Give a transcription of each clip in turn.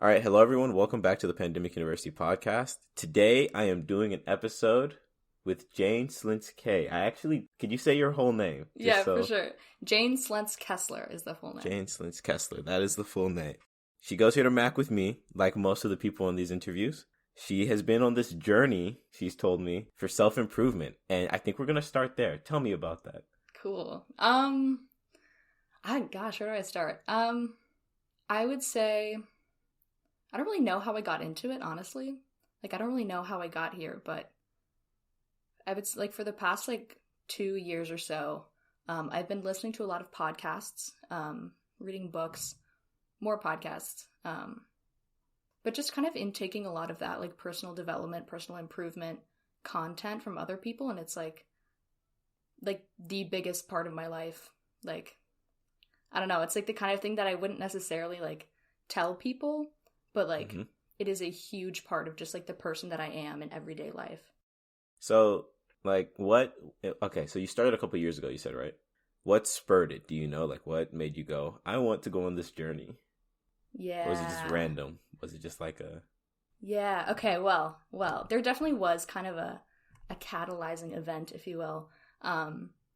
All right, hello everyone. Welcome back to the Pandemic University podcast. Today I am doing an episode with Jane Slentz-K. Could you say your whole name? For sure. Jane Slentz-Kesler is the full name. Jane Slentz-Kesler, that is the full name. She goes here to Mac with me, like most of the people in these interviews. She has been on this journey, she's told me, for self-improvement, and I think we're going to start there. Tell me about that. Cool. Where do I start? I would say I don't really know how I got into it, honestly. I don't really know how I got here, but I would for the past 2 years or so, I've been listening to a lot of podcasts, reading books, more podcasts, but just kind of intaking a lot of that personal development, personal improvement content from other people, and it's the biggest part of my life. I don't know, it's the kind of thing that I wouldn't necessarily tell people, but it is a huge part of just the person that I am in everyday life. So so you started a couple years ago, you said, right? What spurred it? Do you know, what made you go, I want to go on this journey? Yeah. Or was it just random? Was it just Yeah, okay, well, there definitely was kind of a catalyzing event, if you will.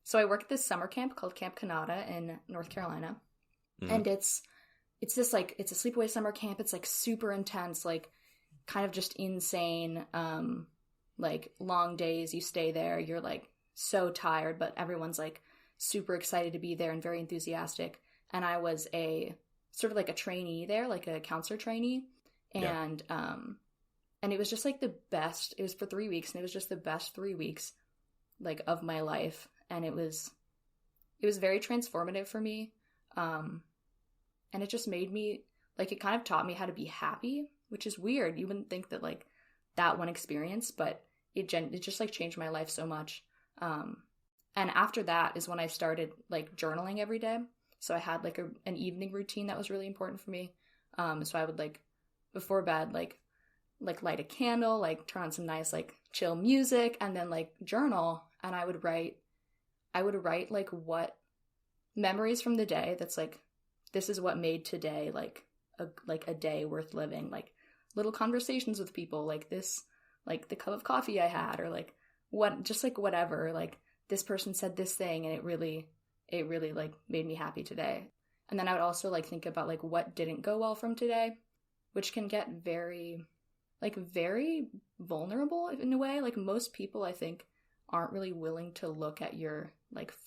So I work at this summer camp called Camp Canada in North Carolina. Mm-hmm. And it's this it's a sleepaway summer camp. It's super intense, kind of just insane, long days. You stay there, you're so tired, but everyone's super excited to be there and very enthusiastic. And I was a sort of a trainee there, a counselor trainee. And and it was just the best. It was for 3 weeks, and it was just the best 3 weeks of my life. And it was very transformative for me. And it just made me, it kind of taught me how to be happy, which is weird. You wouldn't think that, that one experience, but it just, changed my life so much. And after that is when I started, journaling every day. So I had, an evening routine that was really important for me. So I would, before bed, light a candle, turn on some nice, chill music, and then, journal. And I would write, what memories from the day that's, this is what made today a day worth living, little conversations with people this, the cup of coffee I had, or whatever, this person said this thing and it really made me happy today. And then I would also think about what didn't go well from today, which can get very very vulnerable in a way. Most people, I think, aren't really willing to look at your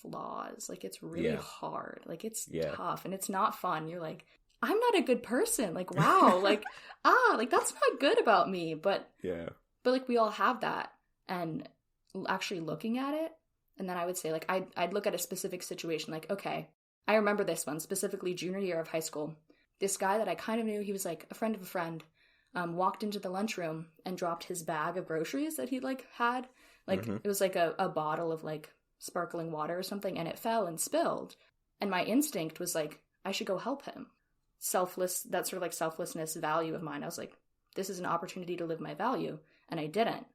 flaws. It's really hard. It's tough, and it's not fun. You're I'm not a good person. Wow. That's not good about me. But we all have that. And actually looking at it, and then I would say I'd look at a specific situation. Okay, I remember this one specifically, junior year of high school. This guy that I kind of knew, he was a friend of a friend, walked into the lunchroom and dropped his bag of groceries that he had. It was a bottle of sparkling water or something, and it fell and spilled. And my instinct was I should go help him. Selfless, that sort of selflessness value of mine. I was this is an opportunity to live my value, and I didn't.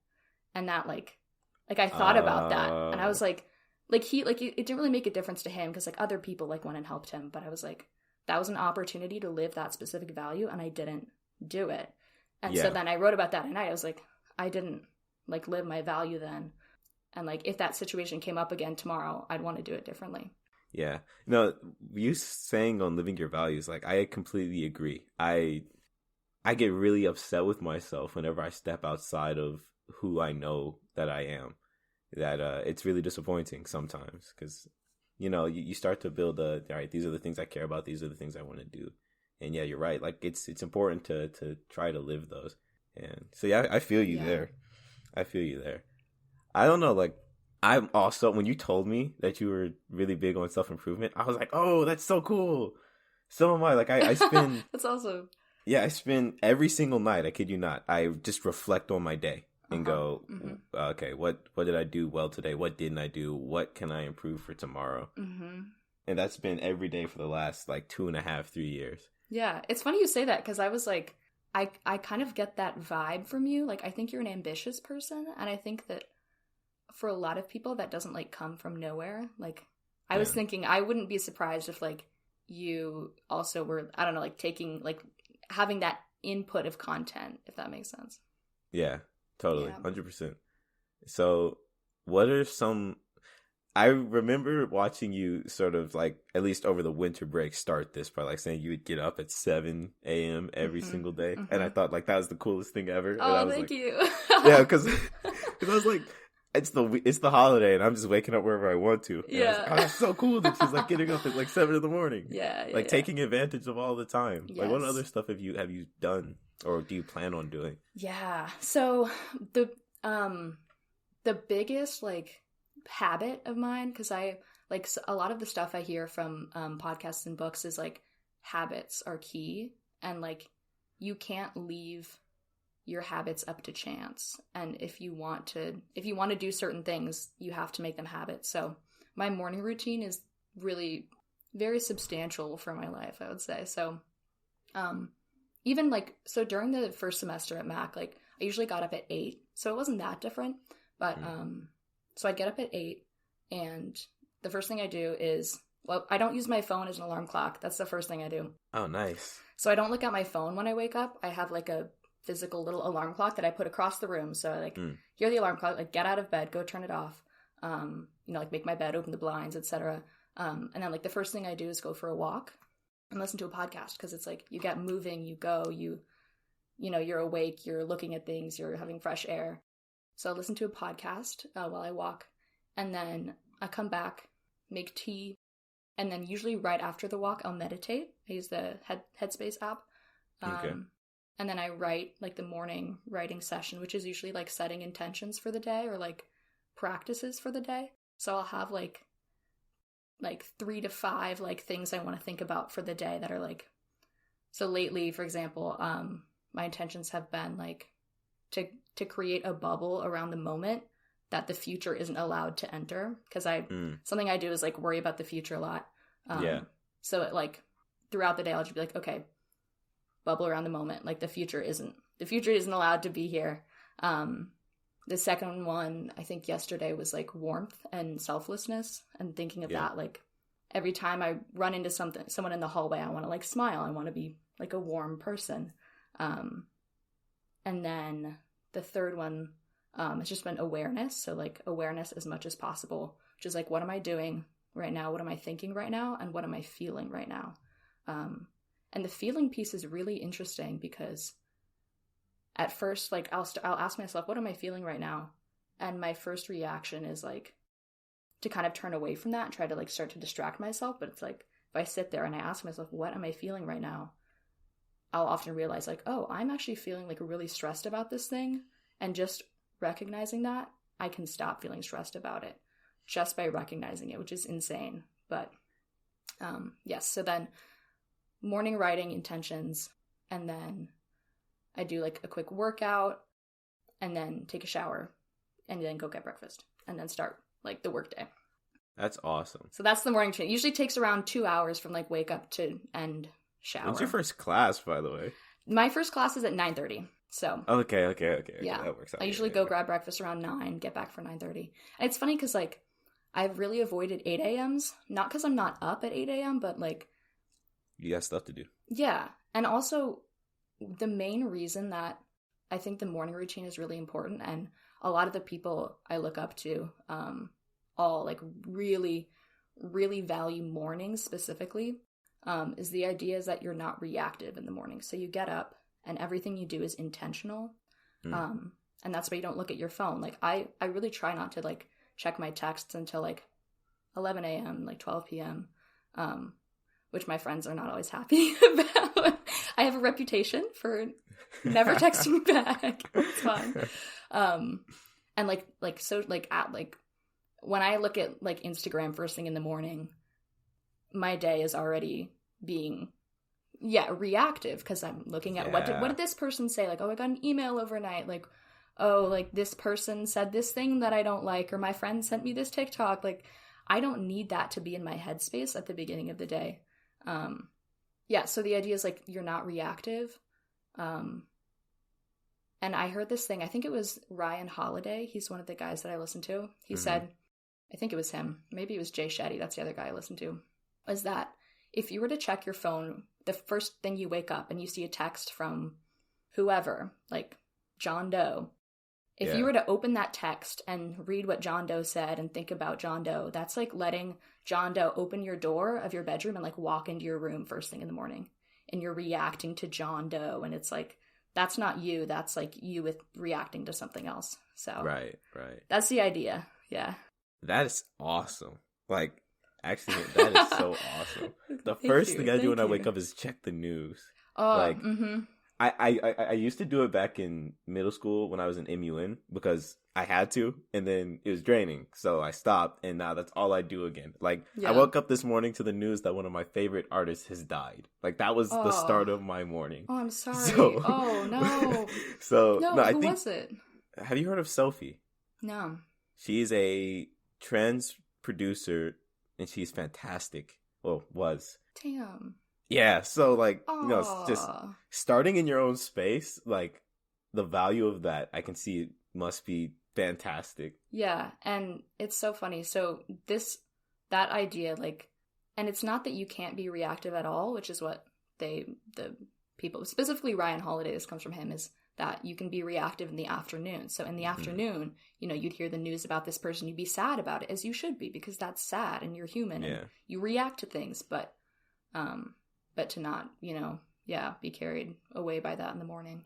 And that I thought about that, and I was it didn't really make a difference to him because other people went and helped him, but I was that was an opportunity to live that specific value, and I didn't do it. And so then I wrote about that at night. I was I didn't live my value then. And if that situation came up again tomorrow, I'd want to do it differently. Yeah. No, you saying on living your values, I completely agree. I get really upset with myself whenever I step outside of who I know that I am. That it's really disappointing sometimes because, you start to build all right, these are the things I care about. These are the things I want to do. And yeah, you're right. It's important to try to live those. And so, yeah, I feel you there. I feel you there. I don't know, I'm also, when you told me that you were really big on self-improvement, I was oh, that's so cool. So am I. I spend... That's awesome. Yeah, I spend every single night, I kid you not, I just reflect on my day and go, okay, what did I do well today? What didn't I do? What can I improve for tomorrow? Mm-hmm. And that's been every day for the last 2.5, 3 years. Yeah, it's funny you say that because I was I kind of get that vibe from you. I think you're an ambitious person, and I think that for a lot of people that doesn't come from nowhere. I was thinking I wouldn't be surprised if you also were, I don't know, taking having that input of content, if that makes sense. Yeah, totally. Yeah. 100%. So what are some, I remember watching you sort of like, at least over the winter break, start this by like saying you would get up at 7 a.m. every single day. And I thought like that was the coolest thing ever. And I Oh, was thank like, you. yeah, because I was like, it's the holiday and I'm just waking up wherever I want to. And I was like, oh, that's so cool that she's like getting up at like 7 in the morning. Yeah, like taking advantage of all the time. Yes. Like what other stuff have you done or do you plan on doing? Yeah. So the biggest like habit of mine, because I like a lot of the stuff I hear from podcasts and books is like habits are key, and like you can't leave your habits up to chance. And if you want to do certain things, you have to make them habits. So my morning routine is really very substantial for my life, I would say. So even like, so during the first semester at Mac, like I usually got up at 8, so it wasn't that different. But so I'd get up at 8, and the first thing I do is, well, I don't use my phone as an alarm clock. That's the first thing I do. Oh, nice. So I don't look at my phone when I wake up. I have like a physical little alarm clock that I put across the room. So I like hear the alarm clock, like get out of bed, go turn it off, like make my bed, open the blinds, etc. And then like the first thing I do is go for a walk and listen to a podcast, because it's like you get moving, you go, you're awake, you're looking at things, you're having fresh air. So I listen to a podcast while I walk, and then I come back, make tea, and then usually right after the walk, I'll meditate. I use the Headspace app. Okay. And then I write like the morning writing session, which is usually like setting intentions for the day or like practices for the day. So I'll have like 3 to 5 like things I want to think about for the day that are like, so lately, for example, my intentions have been like to create a bubble around the moment that the future isn't allowed to enter. Because something I do is like worry about the future a lot. Yeah. So it like throughout the day, I'll just be like, okay, bubble around the moment. Like the future isn't allowed to be here. The second one, I think yesterday, was like warmth and selflessness, and thinking of that, like every time I run into someone in the hallway, I want to like smile. I want to be like a warm person. And then the third one, has just been awareness. So like awareness as much as possible, which is like, what am I doing right now? What am I thinking right now? And what am I feeling right now? And the feeling piece is really interesting, because at first, like I'll ask myself, what am I feeling right now? And my first reaction is like to kind of turn away from that and try to like start to distract myself. But it's like, if I sit there and I ask myself, what am I feeling right now? I'll often realize like, oh, I'm actually feeling like really stressed about this thing. And just recognizing that, I can stop feeling stressed about it just by recognizing it, which is insane. But yes, so then morning writing intentions, and then I do like a quick workout, and then take a shower, and then go get breakfast, and then start like the work day. That's awesome. So that's the morning routine. It usually takes around 2 hours from like wake up to end shower. When's your first class, by the way? My first class is at 9:30. So okay. Yeah, That works out. I usually go grab breakfast around 9, get back for 9:30. And it's funny because like I've really avoided 8 a.m.s, not because I'm not up at 8 a.m., but like you got stuff to do. Yeah. And also the main reason that I think the morning routine is really important, and a lot of the people I look up to all like really, really value mornings specifically, is the idea is that you're not reactive in the morning. So you get up and everything you do is intentional. And that's why you don't look at your phone. Like I really try not to like check my texts until like 11 a.m., like 12 p.m., which my friends are not always happy about. I have a reputation for never texting back. It's fine. And so at like when I look at like Instagram first thing in the morning, my day is already being reactive, because I'm looking at what did this person say? Like, oh, I got an email overnight. Like, oh, like this person said this thing that I don't like, or my friend sent me this TikTok. Like, I don't need that to be in my headspace at the beginning of the day. So the idea is like you're not reactive. And I heard this thing, I think it was Ryan Holiday. He's one of the guys that I listen to. He said, I think it was him, maybe it was Jay Shetty, that's the other guy I listen to, is that if you were to check your phone the first thing you wake up and you see a text from whoever, like John Doe, if you were to open that text and read what John Doe said and think about John Doe, that's like letting John Doe open your door of your bedroom and like walk into your room first thing in the morning. And you're reacting to John Doe. And it's like, that's not you. That's like you with reacting to something else. So right. That's the idea. Yeah. That is awesome. Like, actually, that is so awesome. The first thing I do when I wake up is check the news. Oh, like, I used to do it back in middle school when I was in MUN because I had to, and then it was draining, so I stopped, and now that's all I do again. Like, I woke up this morning to the news that one of my favorite artists has died. Like, that was the start of my morning. Oh, I'm sorry. Oh, no. Who was it? Have you heard of Sophie? No. She's a trans producer, and she's fantastic. Well, was. Damn. Yeah, so, like, just starting in your own space, like, the value of that, I can see must be fantastic. Yeah, and it's so funny. So that idea, like, and it's not that you can't be reactive at all, which is what the people, specifically Ryan Holiday, this comes from him, is that you can be reactive in the afternoon. So in the afternoon, you'd hear the news about this person, you'd be sad about it, as you should be, because that's sad and you're human and you react to things, but to not, be carried away by that in the morning.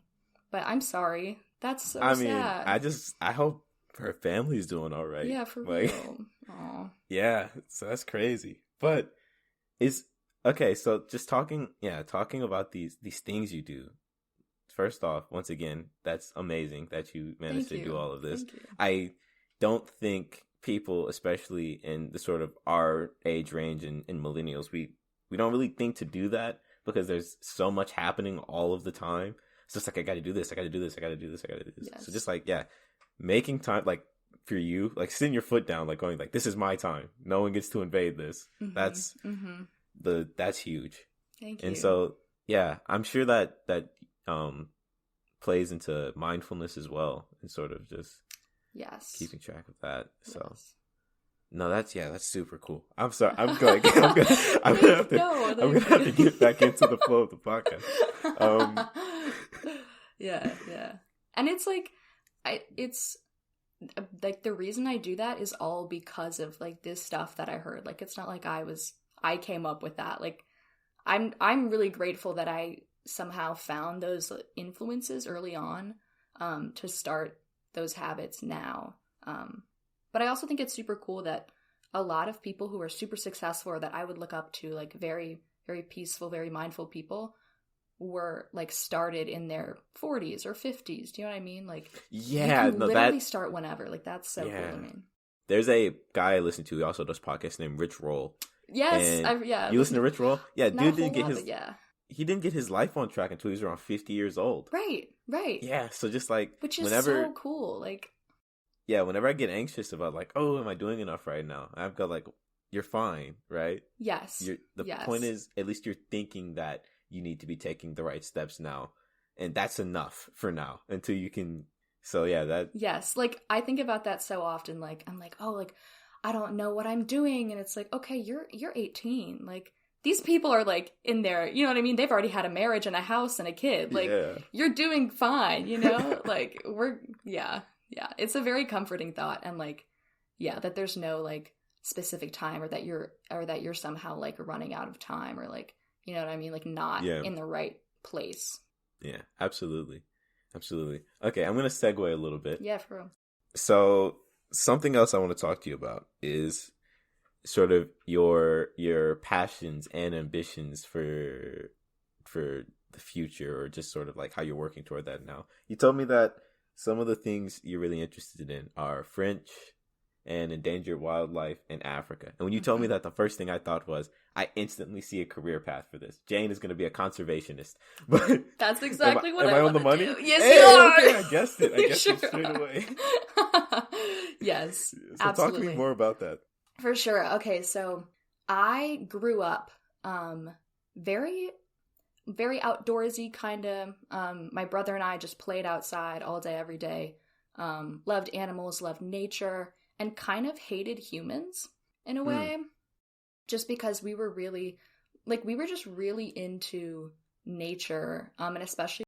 But I'm sorry. That's so sad. I hope her family's doing all right. Yeah, for real. Aww. Yeah, so that's crazy. But so just talking about these things you do. First off, once again, that's amazing that you managed to do all of this. I don't think people, especially in the sort of our age range and millennials, we don't really think to do that because there's so much happening all of the time. It's just like, I got to do this. I got to do this. I got to do this. I got to do this. Yes. So just like, making time, like for you, like sitting your foot down, like going like, this is my time. No one gets to invade this. That's that's huge. Thank you. And so, I'm sure that plays into mindfulness as well, and sort of just keeping track of that. So. No, that's super cool. I'm sorry. I'm gonna have to get back into the flow of the podcast. Yeah. And it's like, it's like the reason I do that is all because of like this stuff that I heard. Like, it's not like I came up with that. Like, I'm really grateful that I somehow found those influences early on, to start those habits now. But I also think it's super cool that a lot of people who are super successful or that I would look up to, like very, very peaceful, very mindful people, were like started in their 40s or 50s. Do you know what I mean? Like, you can literally start whenever. Like, that's so cool to me. There's a guy I listen to. He also does podcasts named Rich Roll. Yes, you listen to Rich Roll? Yeah, dude didn't get his. He didn't get his life on track until he was around 50 years old. Right. Yeah, so just like, which is so cool. Like. Yeah, whenever I get anxious about like, oh, am I doing enough right now? I've got like, you're fine, right? Yes. The point is, at least you're thinking that you need to be taking the right steps now. And that's enough for now until you can. So yeah, that. Yes. Like, I think about that so often. Like, I'm like, oh, like, I don't know what I'm doing. And it's like, okay, you're 18. Like, these people are like in there, you know what I mean? They've already had a marriage and a house and a kid. Like, you're doing fine, like Yeah, it's a very comforting thought, and like, that there's no like specific time, or that you're somehow like running out of time, or like, you know what I mean, like not in the right place. Yeah, absolutely. Okay, I'm gonna segue a little bit. Yeah, for real. So something else I want to talk to you about is sort of your passions and ambitions for the future, or just sort of like how you're working toward that now. You told me that some of the things you're really interested in are French and endangered wildlife in Africa. And when you told me that, the first thing I thought was, I instantly see a career path for this. Jane is going to be a conservationist. But that's exactly what I on the money? Do. Yes, you are. Okay, I guessed it. I guessed it straight away. Yes, so absolutely. Talk to me more about that. For sure. Okay, so I grew up very, very outdoorsy kind of. My brother and I just played outside all day, every day. Loved animals, loved nature, and kind of hated humans in a way. Just because we were just really into nature, and especially